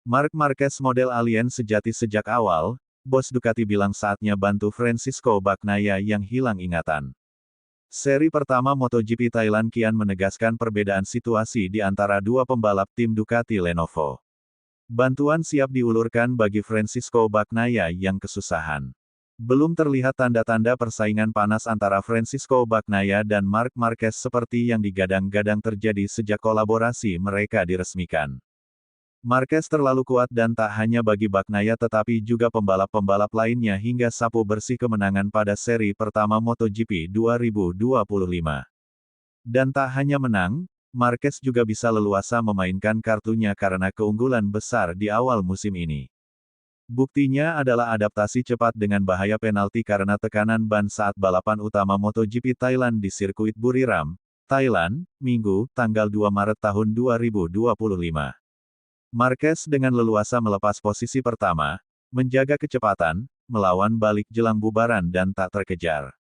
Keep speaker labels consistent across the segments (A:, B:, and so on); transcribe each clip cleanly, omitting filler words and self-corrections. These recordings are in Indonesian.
A: Marc Marquez model alien sejati sejak awal, bos Ducati bilang saatnya bantu Francisco Bagnaia yang hilang ingatan. Seri pertama MotoGP Thailand kian menegaskan perbedaan situasi di antara dua pembalap tim Ducati Lenovo. Bantuan siap diulurkan bagi Francisco Bagnaia yang kesusahan. Belum terlihat tanda-tanda persaingan panas antara Francisco Bagnaia dan Marc Marquez seperti yang digadang-gadang terjadi sejak kolaborasi mereka diresmikan. Marquez terlalu kuat dan tak hanya bagi Bagnaia tetapi juga pembalap-pembalap lainnya hingga sapu bersih kemenangan pada seri pertama MotoGP 2025. Dan tak hanya menang, Marquez juga bisa leluasa memainkan kartunya karena keunggulan besar di awal musim ini. Buktinya adalah adaptasi cepat dengan bahaya penalti karena tekanan ban saat balapan utama MotoGP Thailand di sirkuit Buriram, Thailand, Minggu, tanggal 2 Maret tahun 2025. Marquez dengan leluasa melepas posisi pertama, menjaga kecepatan, melawan balik jelang bubaran dan tak terkejar.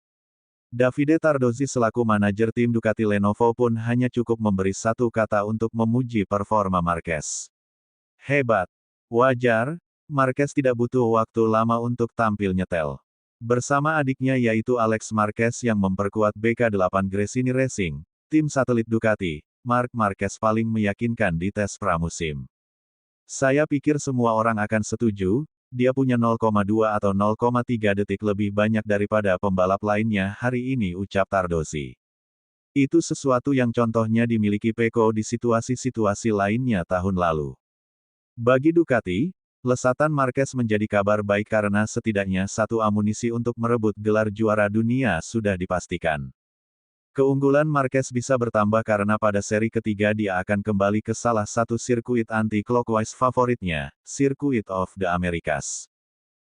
A: Davide Tardozzi selaku manajer tim Ducati Lenovo pun hanya cukup memberi satu kata untuk memuji performa Marquez. Hebat. Wajar, Marquez tidak butuh waktu lama untuk tampil nyetel. Bersama adiknya yaitu Alex Marquez yang memperkuat BK8 Gresini Racing, tim satelit Ducati, Marc Marquez paling meyakinkan di tes pramusim. Saya pikir semua orang akan setuju, dia punya 0,2 atau 0,3 detik lebih banyak daripada pembalap lainnya hari ini ucap Tardozzi. Itu sesuatu yang contohnya dimiliki Pecco di situasi-situasi lainnya tahun lalu. Bagi Ducati, lesatan Marquez menjadi kabar baik karena setidaknya satu amunisi untuk merebut gelar juara dunia sudah dipastikan. Keunggulan Marquez bisa bertambah karena pada seri ketiga dia akan kembali ke salah satu sirkuit anti-clockwise favoritnya, Circuit of the Americas.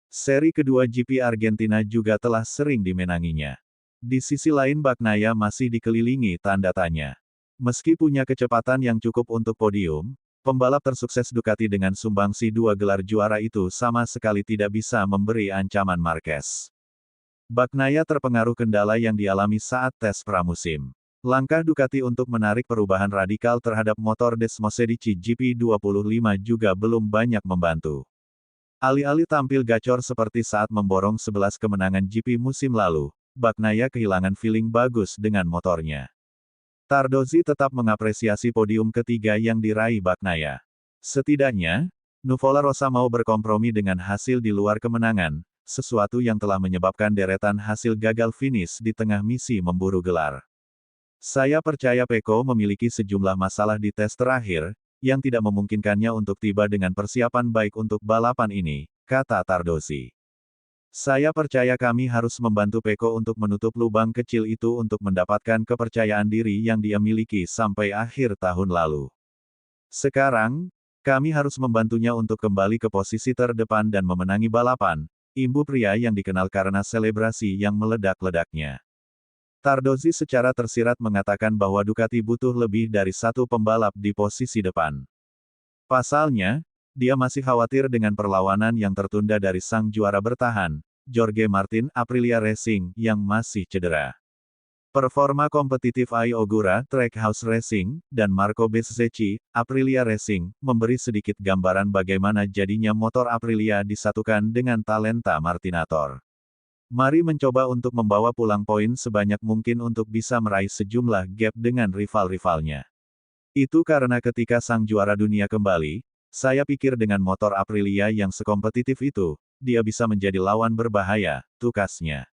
A: Seri kedua GP Argentina juga telah sering dimenanginya. Di sisi lain Bagnaia masih dikelilingi tanda tanya. Meski punya kecepatan yang cukup untuk podium, pembalap tersukses Ducati dengan sumbangsi 2 gelar juara itu sama sekali tidak bisa memberi ancaman Marquez. Bagnaia terpengaruh kendala yang dialami saat tes pramusim. Langkah Ducati untuk menarik perubahan radikal terhadap motor Desmosedici GP25 juga belum banyak membantu. Alih-alih tampil gacor seperti saat memborong 11 kemenangan GP musim lalu, Bagnaia kehilangan feeling bagus dengan motornya. Tardozzi tetap mengapresiasi podium ketiga yang diraih Bagnaia. Setidaknya, Nuvola Rosa mau berkompromi dengan hasil di luar kemenangan, sesuatu yang telah menyebabkan deretan hasil gagal finish di tengah misi memburu gelar. Saya percaya Pecco memiliki sejumlah masalah di tes terakhir, yang tidak memungkinkannya untuk tiba dengan persiapan baik untuk balapan ini, kata Tardozzi. Saya percaya kami harus membantu Pecco untuk menutup lubang kecil itu untuk mendapatkan kepercayaan diri yang dia miliki sampai akhir tahun lalu. Sekarang, kami harus membantunya untuk kembali ke posisi terdepan dan memenangi balapan, imbu pria yang dikenal karena selebrasi yang meledak-ledaknya. Tardozzi secara tersirat mengatakan bahwa Ducati butuh lebih dari satu pembalap di posisi depan. Pasalnya, dia masih khawatir dengan perlawanan yang tertunda dari sang juara bertahan, Jorge Martin Aprilia Racing, yang masih cedera. Performa kompetitif Ai Ogura, Trackhouse Racing, dan Marco Bezzecchi, Aprilia Racing, memberi sedikit gambaran bagaimana jadinya motor Aprilia disatukan dengan talenta Martinator. Mari mencoba untuk membawa pulang poin sebanyak mungkin untuk bisa meraih sejumlah gap dengan rival-rivalnya. Itu karena ketika sang juara dunia kembali, saya pikir dengan motor Aprilia yang sekompetitif itu, dia bisa menjadi lawan berbahaya, tukasnya.